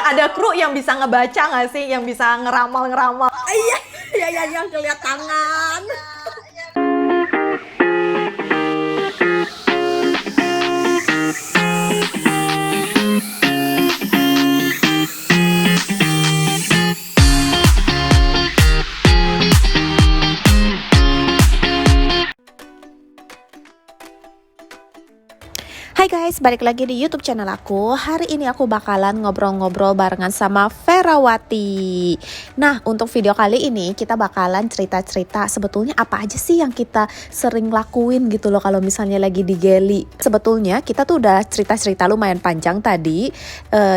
ada kru yang bisa ngebaca nggak sih, yang bisa ngeramal-ngeramal? Iya, yang ngeliat tangan. Hai guys, balik lagi di YouTube channel aku. Hari ini aku bakalan ngobrol-ngobrol barengan sama Ferawati. Nah, untuk video kali ini kita bakalan cerita-cerita sebetulnya apa aja sih yang kita sering lakuin gitu loh kalau misalnya lagi di Geli. Sebetulnya kita tuh udah cerita-cerita lumayan panjang tadi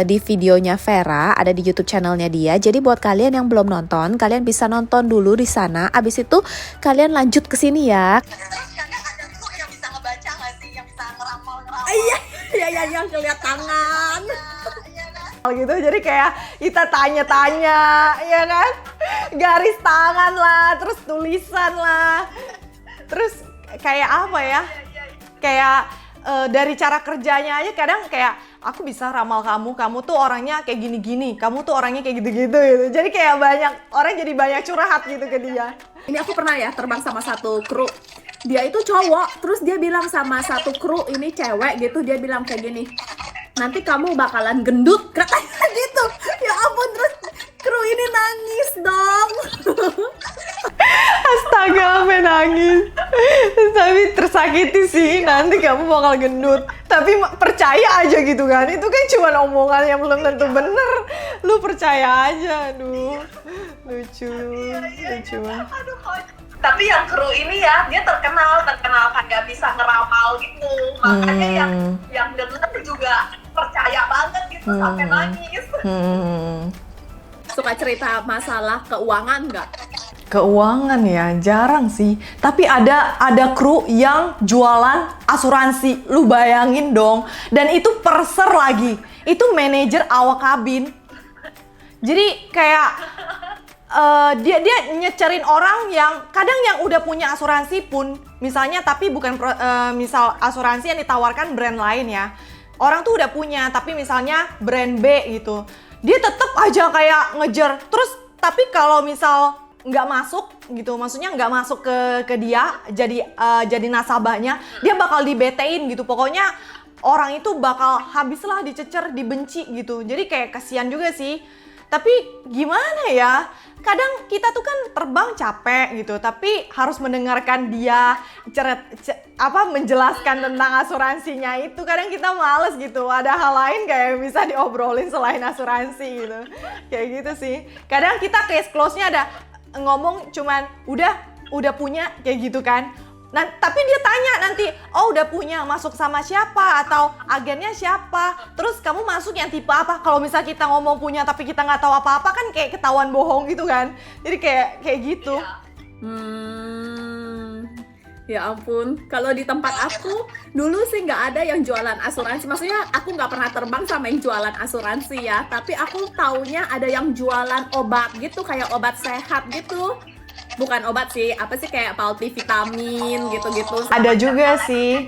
di videonya Vera, ada di YouTube channelnya dia. Jadi buat kalian yang belum nonton, kalian bisa nonton dulu di sana. Abis itu kalian lanjut ke sini ya. Iya, yang ngeliat tangan. Gitu, jadi kayak kita tanya-tanya, ya kan? Garis tangan lah, terus tulisan lah, terus kayak apa ya? Kayak dari cara kerjanya aja kadang kayak aku bisa ramal kamu tuh orangnya kayak gini-gini, kamu tuh orangnya kayak gitu-gitu gitu. Jadi kayak banyak orang jadi banyak curhat gitu ke dia. Ini aku pernah ya terbang sama satu kru. Dia itu cowok, terus dia bilang sama satu kru ini cewek gitu, dia bilang kayak gini, nanti kamu bakalan gendut, katanya gitu. Ya ampun, terus kru ini nangis dong. Astaga, sampai nangis. Tapi tersakiti sih, nanti kamu bakal gendut. Tapi percaya aja gitu kan, itu kan cuma omongan yang belum tentu bener. Lu percaya aja, aduh. Lucu. Aduh, tapi yang kru ini ya, dia terkenal kan nggak bisa ngeramal gitu. Makanya yang denger juga percaya banget gitu sampai nangis. Suka cerita masalah keuangan nggak? Keuangan ya, jarang sih. Tapi ada kru yang jualan asuransi. Lu bayangin dong. Dan itu perser lagi. Itu manajer awak kabin. Jadi kayak dia nyecerin orang yang kadang yang udah punya asuransi pun, misalnya, tapi bukan misal asuransi yang ditawarkan brand lain ya. Orang tuh udah punya, tapi misalnya brand B gitu. Dia tetap aja kayak ngejar. Terus tapi kalau misal nggak masuk gitu, maksudnya nggak masuk ke dia jadi nasabahnya, dia bakal dibetein gitu. Pokoknya orang itu bakal habislah dicecer, dibenci gitu. Jadi kayak kasihan juga sih. Tapi gimana ya, kadang kita tuh kan terbang capek gitu, tapi harus mendengarkan dia menjelaskan tentang asuransinya itu. Kadang kita males gitu, ada hal lain kayak bisa diobrolin selain asuransi gitu. Kayak gitu sih. Kadang kita case close-nya ada ngomong cuman udah punya kayak gitu kan. Nah, tapi dia tanya nanti, oh udah punya, masuk sama siapa atau agennya siapa, terus kamu masuk yang tipe apa? Kalau misal kita ngomong punya tapi kita nggak tahu apa-apa kan kayak ketahuan bohong gitu kan. Jadi kayak gitu. Ya ampun, kalau di tempat aku dulu sih nggak ada yang jualan asuransi. Maksudnya aku nggak pernah terbang sama yang jualan asuransi ya. Tapi aku taunya ada yang jualan obat gitu, kayak obat sehat gitu. Bukan obat sih, apa sih, kayak multivitamin gitu-gitu. Ada juga sih.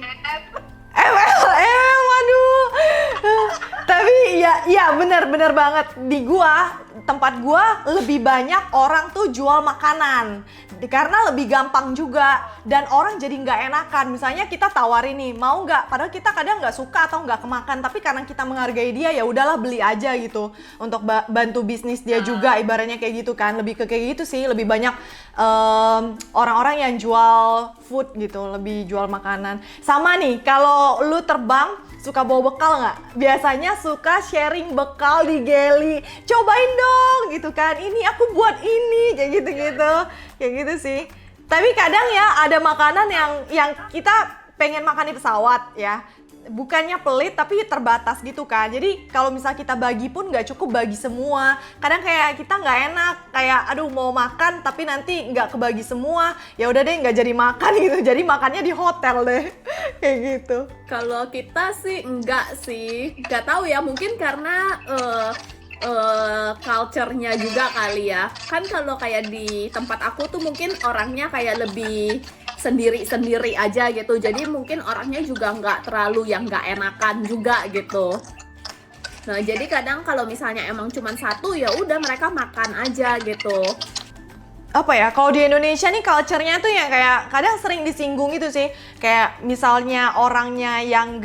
Waduh. Tapi ya bener banget. Di tempat gua lebih banyak orang tuh jual makanan. Karena lebih gampang juga. Dan orang jadi nggak enakan. Misalnya kita tawarin nih, mau nggak? Padahal kita kadang nggak suka atau nggak kemakan. Tapi karena kita menghargai dia, ya udahlah beli aja gitu. Untuk bantu bisnis dia juga, ibaratnya kayak gitu kan. Lebih ke kayak gitu sih. Lebih banyak orang-orang yang jual food gitu. Lebih jual makanan. Sama nih, kalau lu terbang, suka bawa bekal nggak? Biasanya suka sharing bekal di Geli. Cobain dong gitu kan. Ini aku buat ini, kayak gitu-gitu. Kayak gitu sih. Tapi kadang ya ada makanan yang kita pengen makan di pesawat ya. Bukannya pelit tapi terbatas gitu kan. Jadi kalau misal kita bagi pun nggak cukup bagi semua. Kadang kayak kita nggak enak, kayak aduh mau makan tapi nanti nggak kebagi semua. Ya udah deh nggak jadi makan gitu. Jadi makannya di hotel deh. Kayak gitu. Kalau kita sih enggak sih, nggak tahu ya, mungkin karena culture-nya juga kali ya. Kan kalau kayak di tempat aku tuh mungkin orangnya kayak lebih sendiri-sendiri aja gitu. Jadi mungkin orangnya juga nggak terlalu yang nggak enakan juga gitu. Nah, jadi kadang kalau misalnya emang cuma satu, ya udah mereka makan aja gitu. Apa ya, kalau di Indonesia nih culture-nya tuh yang kayak kadang sering disinggung itu sih, kayak misalnya orangnya yang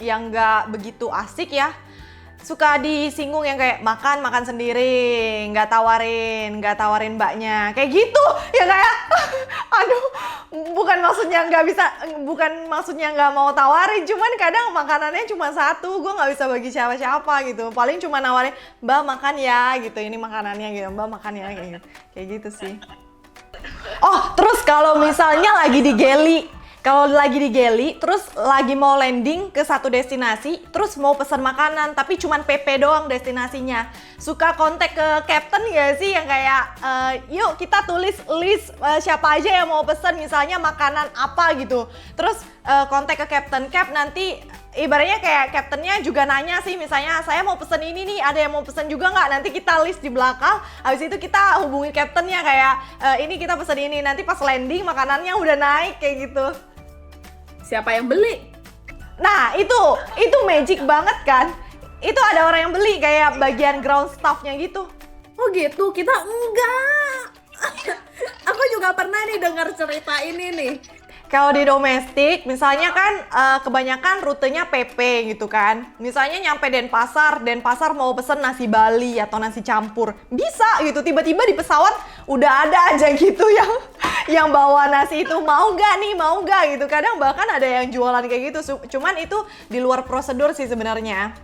nggak begitu asik ya, suka disinggung yang kayak makan sendiri, nggak tawarin mbaknya, kayak gitu ya kayak aduh, bukan maksudnya nggak mau tawarin, cuman kadang makanannya cuma satu, gue nggak bisa bagi siapa-siapa gitu, paling cuma nawarin mbak makan ya gitu, ini makanannya gitu, mbak makan ya kayak gitu sih. Oh, terus kalau misalnya lagi di Geli, terus lagi mau landing ke satu destinasi, terus mau pesan makanan, tapi cuman PP doang destinasinya. Suka kontak ke captain ya sih, yang kayak, yuk kita tulis list siapa aja yang mau pesan, misalnya makanan apa gitu. Terus kontak ke captain, Cap nanti ibaratnya kayak captainnya juga nanya sih, misalnya saya mau pesen ini nih, ada yang mau pesen juga nggak? Nanti kita list di belakang, habis itu kita hubungin captainnya kayak, ini kita pesen ini, nanti pas landing makanannya udah naik kayak gitu. Siapa yang beli? Nah itu magic banget kan? Itu ada orang yang beli kayak bagian ground staff-nya gitu. Oh gitu, kita enggak. Aku juga pernah nih dengar cerita ini nih. Kalau di domestik, misalnya kan kebanyakan rutenya PP gitu kan. Misalnya nyampe Denpasar mau pesen nasi Bali atau nasi campur. Bisa gitu, tiba-tiba di pesawat udah ada aja gitu yang bawa nasi itu. Mau nggak gitu. Kadang bahkan ada yang jualan kayak gitu. Cuman itu di luar prosedur sih sebenarnya.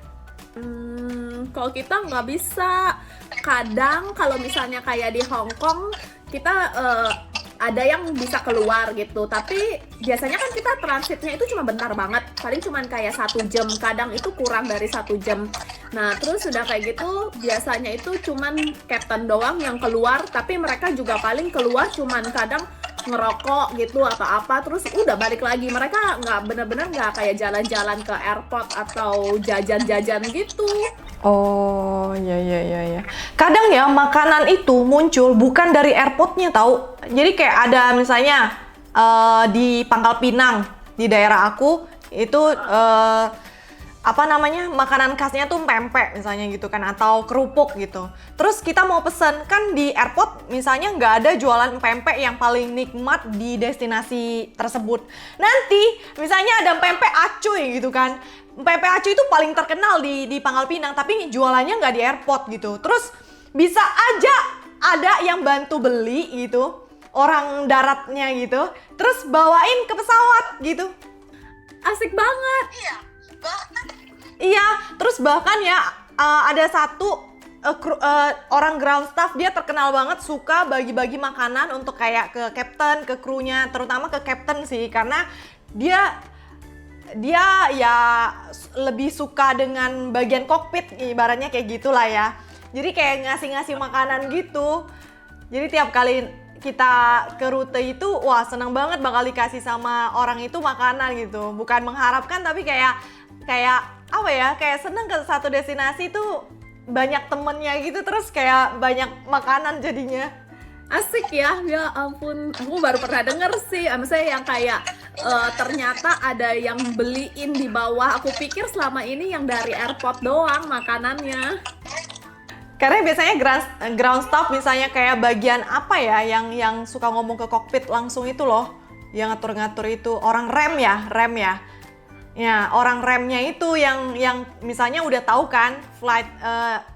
Kalau kita nggak bisa. Kadang kalau misalnya kayak di Hong Kong, kita ada yang bisa keluar gitu, tapi biasanya kan kita transitnya itu cuma bentar banget, paling cuma kayak 1 jam, kadang itu kurang dari 1 jam. Nah terus sudah kayak gitu, biasanya itu cuman captain doang yang keluar, tapi mereka juga paling keluar cuman kadang ngerokok gitu atau apa, terus udah balik lagi. Mereka nggak bener-bener nggak kayak jalan-jalan ke airport atau jajan-jajan gitu. Oh, ya. Kadang ya makanan itu muncul bukan dari airportnya tahu. Jadi kayak ada misalnya di Pangkal Pinang di daerah aku itu makanan khasnya tuh pempek misalnya gitu kan, atau kerupuk gitu. Terus kita mau pesen, kan di airport misalnya nggak ada jualan pempek yang paling nikmat di destinasi tersebut. Nanti misalnya ada pempek acuy gitu kan. Pempek acuy itu paling terkenal di Pangkal Pinang, tapi jualannya nggak di airport gitu. Terus bisa aja ada yang bantu beli gitu, orang daratnya gitu, terus bawain ke pesawat gitu. Asik banget. Iya, terus bahkan ya ada satu orang ground staff, dia terkenal banget suka bagi-bagi makanan untuk kayak ke captain, ke krunya, terutama ke captain sih, karena dia ya lebih suka dengan bagian kokpit, ibaratnya kayak gitulah ya. Jadi kayak ngasih makanan gitu. Jadi tiap kali kita ke rute itu, wah seneng banget bakal dikasih sama orang itu makanan gitu. Bukan mengharapkan, tapi kayak apa ya, kayak seneng ke satu destinasi tuh banyak temennya gitu, terus kayak banyak makanan jadinya. Asik ya ampun, aku baru pernah denger sih, misalnya yang kayak ternyata ada yang beliin di bawah. Aku pikir selama ini yang dari airport doang makanannya. Karena biasanya ground staff misalnya kayak bagian apa ya, yang suka ngomong ke kokpit langsung itu loh, yang ngatur-ngatur itu, orang rem ya. Ya, orang remnya itu yang misalnya udah tahu kan flight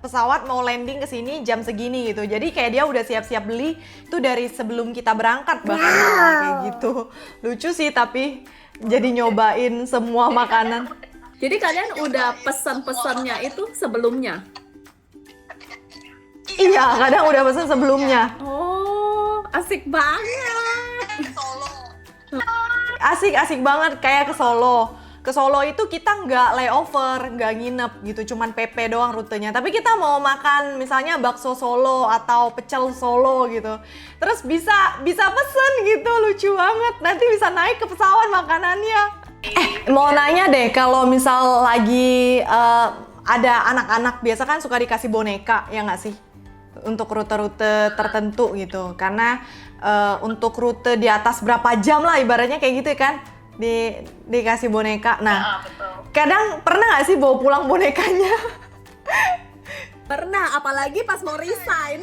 pesawat mau landing ke sini jam segini gitu. Jadi kayak dia udah siap-siap beli itu dari sebelum kita berangkat bahkan. Kayak gitu. Lucu sih, tapi jadi nyobain semua makanan. Jadi kalian udah pesan-pesannya itu sebelumnya? Iya, kadang udah pesan sebelumnya. Oh, asik banget. Asik banget, kayak ke Solo. Ke Solo itu kita nggak layover, nggak nginep gitu, cuman PP doang rutenya. Tapi kita mau makan misalnya bakso Solo atau pecel Solo gitu. Terus bisa pesen gitu, lucu banget. Nanti bisa naik ke pesawat makanannya. Mau nanya deh, kalau misal lagi ada anak-anak, biasa kan suka dikasih boneka, ya nggak sih? Untuk rute-rute tertentu gitu. Karena untuk rute di atas berapa jam lah ibaratnya kayak gitu kan. Dikasih boneka. Nah, kadang pernah nggak sih bawa pulang bonekanya? Pernah, apalagi pas mau resign.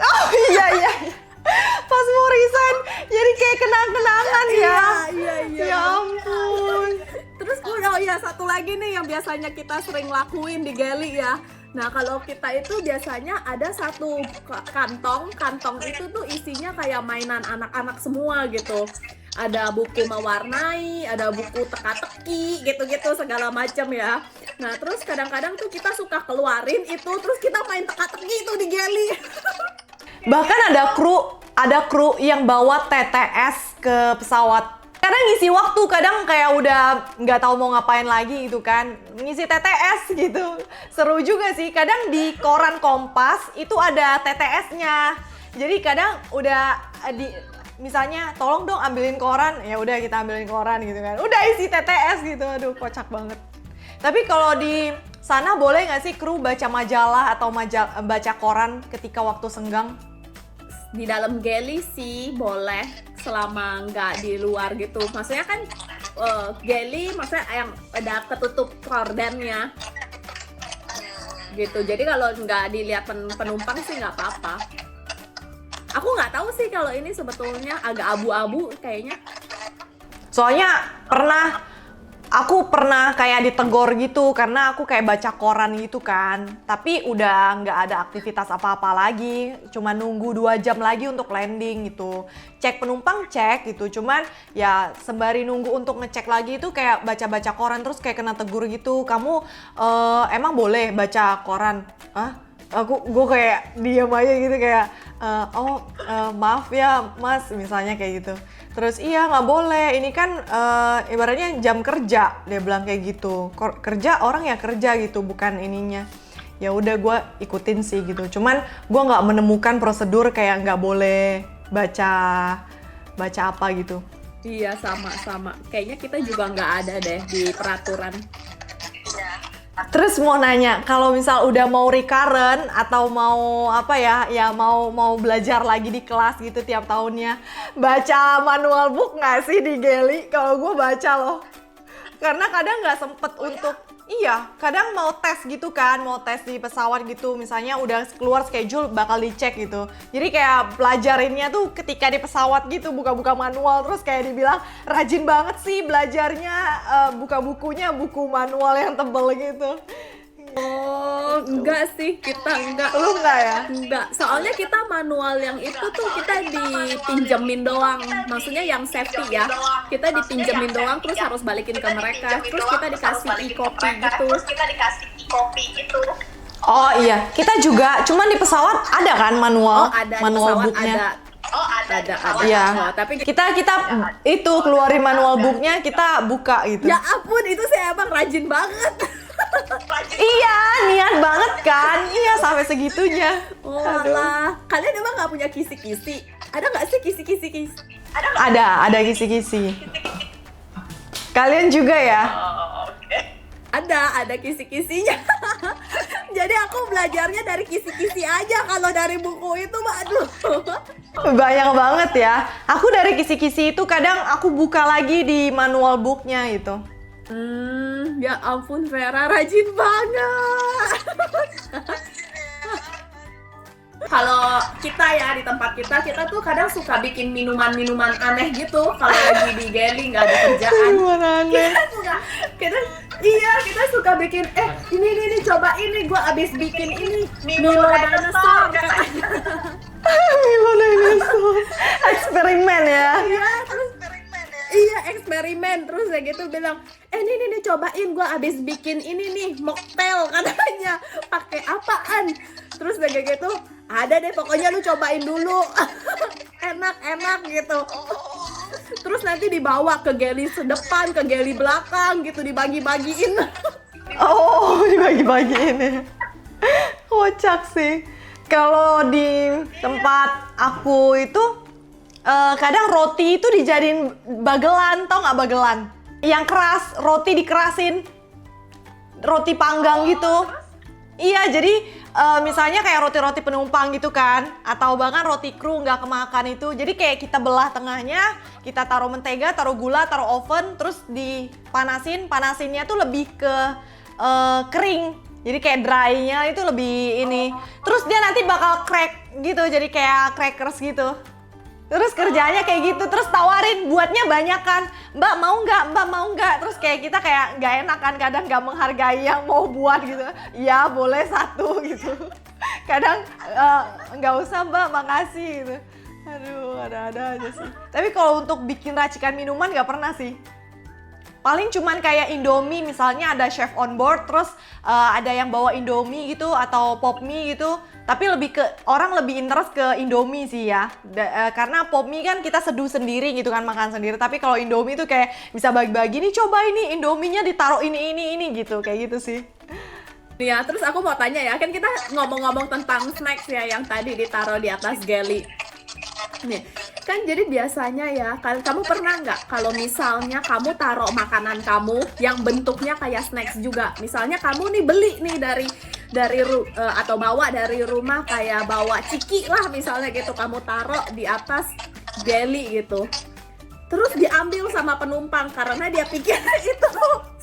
Oh iya iya. Pas mau resign, jadi kayak kenang-kenangan ya. Iya. Ya ampun. Terus oh ya satu lagi nih yang biasanya kita sering lakuin di Geli ya. Nah kalau kita itu biasanya ada satu kantong itu tuh isinya kayak mainan anak-anak semua gitu. Ada buku mewarnai, ada buku teka-teki, gitu-gitu segala macam ya. Nah terus kadang-kadang tuh kita suka keluarin itu, terus kita main teka-teki itu di Geli. Bahkan ada kru yang bawa TTS ke pesawat. Kadang ngisi waktu, kadang kayak udah nggak tahu mau ngapain lagi gitu kan, ngisi TTS gitu. Seru juga sih. Kadang di koran Kompas itu ada TTS-nya. Jadi kadang udah misalnya tolong dong ambilin koran, ya udah kita ambilin koran gitu kan. Udah isi TTS gitu. Aduh kocak banget. Tapi kalau di sana boleh nggak sih kru baca majalah atau baca koran ketika waktu senggang? Di dalam Geli sih boleh selama nggak di luar gitu. Maksudnya kan Geli maksudnya yang ada ketutup kordennya gitu. Jadi kalau nggak dilihat penumpang sih nggak apa-apa. Aku nggak tahu sih kalau ini sebetulnya agak abu-abu kayaknya. Soalnya aku pernah kayak ditegor gitu karena aku kayak baca koran gitu kan. Tapi udah nggak ada aktivitas apa-apa lagi. Cuma nunggu 2 jam lagi untuk landing gitu. Cek penumpang cek gitu. Cuman ya sembari nunggu untuk ngecek lagi itu kayak baca-baca koran terus kayak kena tegur gitu. Kamu emang boleh baca koran? Hah? Gue kayak diam aja gitu kayak maaf ya mas misalnya kayak gitu. Terus iya nggak boleh, ini kan ibaratnya jam kerja, dia bilang kayak gitu. Kerja orang ya kerja gitu, bukan ininya. Ya udah gue ikutin sih gitu. Cuman gue nggak menemukan prosedur kayak nggak boleh baca apa gitu. Iya sama. Kayaknya kita juga nggak ada deh di peraturan. Terus mau nanya, kalau misal udah mau recurrent atau mau apa ya mau belajar lagi di kelas gitu tiap tahunnya, baca manual book nggak sih di Geli? Kalau gue baca loh, karena kadang nggak sempet untuk, kadang mau tes gitu kan, mau tes di pesawat gitu, misalnya udah keluar schedule bakal dicek gitu. Jadi kayak pelajarinnya tuh ketika di pesawat gitu, buka-buka manual terus kayak dibilang rajin banget sih belajarnya, buka bukunya buku manual yang tebel gitu. Oh, enggak sih, kita enggak. Lu enggak ya? Enggak, soalnya kita manual yang itu tuh kita dipinjemin doang. Maksudnya yang safety ya. Kita dipinjemin doang terus harus balikin ke mereka. Terus kita dikasih e-copy gitu. Oh iya, kita juga cuman di pesawat ada kan manual, Ada manual pesawat booknya. ada. Iya. Oh, tapi kita itu keluarin manual booknya, kita buka gitu. ya ampun, itu saya emang rajin banget. Iya, niat banget kan? Iya, sampai segitunya. Oh alah, kalian emang nggak punya kisi-kisi? Ada nggak sih kisi-kisi? Ada kisi-kisi. Kalian juga ya? Ada kisi-kisinya. Jadi aku belajarnya dari kisi-kisi aja. Kalau dari buku itu mah aduh. Banyak banget ya. Aku dari kisi-kisi itu kadang aku buka lagi di manual booknya gitu. Ya ampun Vera, rajin banget. Kalau kita ya di tempat kita tuh kadang suka bikin minuman-minuman aneh gitu. Kalau lagi di Geli nggak ada kerjaan. Minuman aneh. Kita suka bikin ini coba ini, gue abis bikin ini Milo dinosaur katanya. Milo dinosaur. Eksperimen ya. Iya eksperimen, terus ya gitu bilang nih cobain, gue abis bikin ini nih mocktail katanya, pakai apaan, terus ya gitu ada deh pokoknya lu cobain dulu. enak gitu. Terus nanti dibawa ke Geli sedepan, ke Geli belakang gitu, dibagi-bagiin. Oh, dibagi-bagiin ya. Kocak sih. Kalau di tempat aku itu kadang roti itu dijadiin bagelan, tau nggak bagelan? Yang keras, roti dikerasin, roti panggang gitu. Iya, jadi misalnya kayak roti-roti penumpang gitu kan, atau bahkan roti kru nggak kemakan itu. Jadi kayak kita belah tengahnya, kita taruh mentega, taruh gula, taruh oven, terus panasinnya tuh lebih ke kering. Jadi kayak dry-nya itu lebih ini. Terus dia nanti bakal crack gitu, jadi kayak crackers gitu. Terus kerjanya kayak gitu, terus tawarin buatnya banyak kan, mbak mau nggak, terus kayak kita kayak nggak enak kan, kadang nggak menghargai yang mau buat gitu, ya boleh satu gitu, kadang nggak usah mbak makasih gitu, aduh ada aja sih. Tapi kalau untuk bikin racikan minuman nggak pernah sih. Paling cuman kayak Indomie, misalnya ada chef on board, terus ada yang bawa Indomie gitu atau pop mie gitu. Tapi orang lebih interest ke Indomie sih ya. Karena pop mie kan kita seduh sendiri gitu kan, makan sendiri. Tapi kalau Indomie tuh kayak bisa bagi-bagi nih, coba ini Indominya ditaruh ini gitu, kayak gitu sih. Ya, terus aku mau tanya ya, kan kita ngomong-ngomong tentang snacks ya yang tadi ditaruh di atas geli. Nih, kan jadi biasanya ya, kamu pernah nggak kalau misalnya kamu taruh makanan kamu yang bentuknya kayak snacks juga, misalnya kamu nih beli nih atau bawa dari rumah, kayak bawa ciki lah misalnya gitu, kamu taruh di atas geli gitu, terus diambil sama penumpang karena dia pikir itu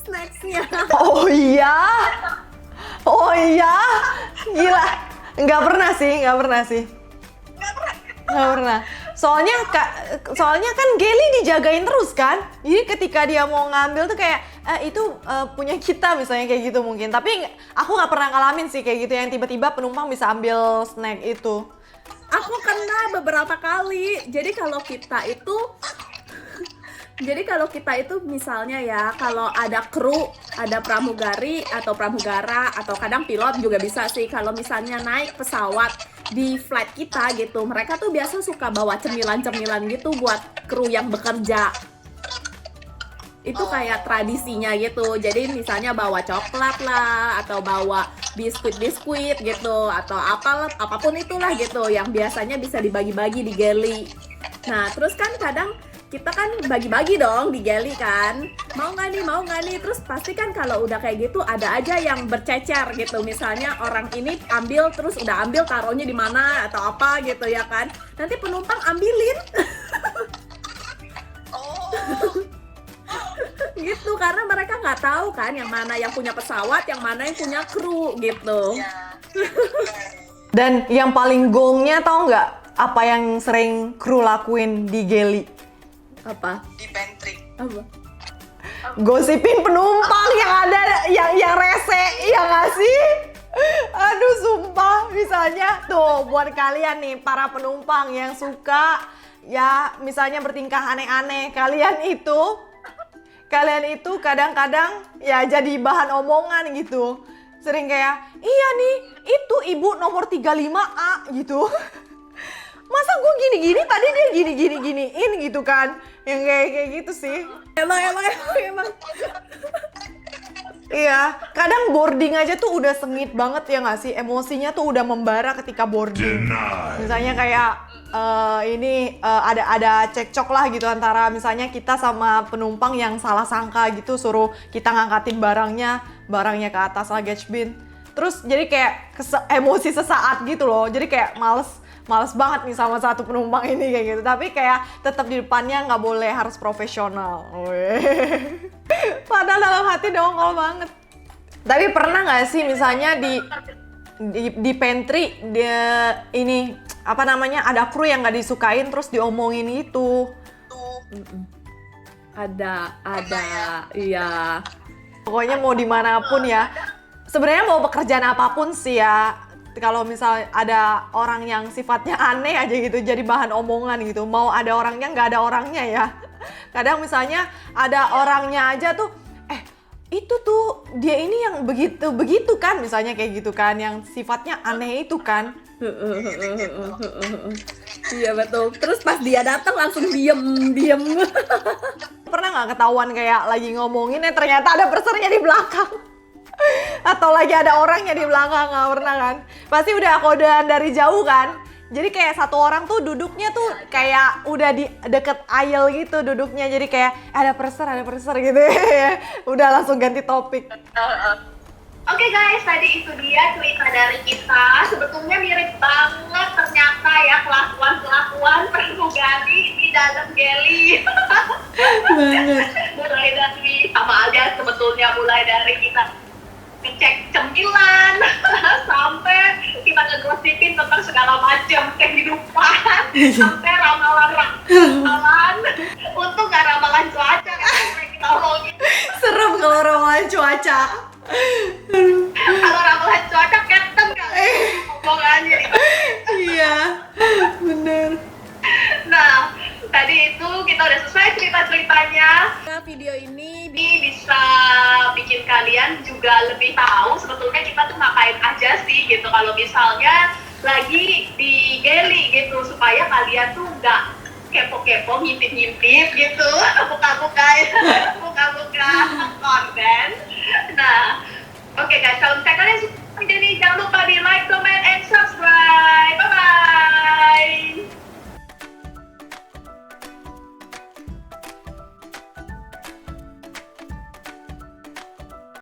snacksnya. Oh iya, gila, nggak pernah sih. Nggak pernah. Soalnya kan geli dijagain terus kan. Jadi ketika dia mau ngambil tuh kayak itu punya kita misalnya kayak gitu mungkin. Tapi aku nggak pernah ngalamin sih kayak gitu yang tiba-tiba penumpang bisa ambil snack itu. Aku kena beberapa kali. Jadi kalau kita itu misalnya ya, kalau ada kru, ada pramugari atau pramugara, atau kadang pilot juga bisa sih, kalau misalnya naik pesawat di flight kita gitu, mereka tuh biasa suka bawa cemilan-cemilan gitu buat kru yang bekerja. Itu kayak tradisinya gitu. Jadi misalnya bawa coklat lah, atau bawa biskuit gitu, atau apapun itulah gitu yang biasanya bisa dibagi-bagi di geli. Nah, terus kan kadang kita kan bagi-bagi dong di geli kan, mau nggak nih, terus pasti kan kalau udah kayak gitu ada aja yang bercecer gitu, misalnya orang ini ambil, terus udah ambil taruhnya di mana atau apa gitu ya kan, nanti penumpang ambilin. Gitu, karena mereka nggak tahu kan yang mana yang punya pesawat, yang mana yang punya kru gitu. Dan yang paling gongnya tau nggak apa yang sering kru lakuin di geli? Apa? Di pantry. Apa? Gosipin penumpang yang ada yang rese, ya nggak sih? Aduh sumpah, misalnya tuh buat kalian nih para penumpang yang suka ya misalnya bertingkah aneh-aneh, kalian itu kadang-kadang ya jadi bahan omongan gitu. Sering kayak, iya nih itu ibu nomor 35A gitu. Masa gue gini-gini, tadi dia giniin gitu kan. Yang kayak gitu sih. Emang. Iya, kadang boarding aja tuh udah sengit banget ya nggak sih? Emosinya tuh udah membara ketika boarding. Misalnya kayak ada cekcok lah gitu antara misalnya kita sama penumpang yang salah sangka gitu, suruh kita ngangkatin barangnya ke atas luggage bin. Terus jadi kayak emosi sesaat gitu loh. Jadi kayak males banget nih sama satu penumpang ini kayak gitu. Tapi kayak tetap di depannya nggak boleh, harus profesional. Padahal dalam hati dongkol banget. Tapi pernah nggak sih misalnya di pantry dia ini apa namanya, ada kru yang nggak disukain terus diomongin itu? Ada, iya. Pokoknya mau dimanapun ya. Sebenarnya mau pekerjaan apapun sih ya. Kalau misal ada orang yang sifatnya aneh aja gitu, jadi bahan omongan gitu. Mau ada orangnya, nggak ada orangnya ya. Kadang misalnya ada orangnya aja tuh, itu tuh dia ini yang begitu kan, misalnya kayak gitu kan, yang sifatnya aneh itu kan. Iya betul. Terus pas dia datang langsung diem. Pernah nggak ketahuan kayak lagi ngomongin ternyata ada persernya di belakang? Atau lagi ada orangnya di belakang, nggak pernah kan? Pasti udah kodean dari jauh kan? Jadi kayak satu orang tuh duduknya tuh kayak udah di deket aisle gitu duduknya, jadi kayak ada perser gitu. Udah langsung ganti topik. Oke guys, tadi itu dia cerita dari kita. Sebetulnya mirip banget ternyata ya kelakuan-kelakuan pramugari di dalam Geli. Banget. Mulai dari sama aja sebetulnya, mulai dari kita ngecek cemilan sampai kita ngegosipin tentang segala macam kehidupan sampai ramalan untuk nggak ramalan cuaca yang kita omongin. Serem kalau ramalan cuaca. Kalau ramalan cuaca captain kali omongannya. Iya, bener. Nah, tadi itu kita udah selesai cerita-ceritanya. Nah, video ini Ini bisa bikin kalian juga lebih tahu sebetulnya kita tuh ngapain aja sih gitu kalau misalnya lagi di Geli gitu, supaya kalian tuh nggak kepo-kepo, ngintip-ngintip gitu, buka-buka konten. Nah,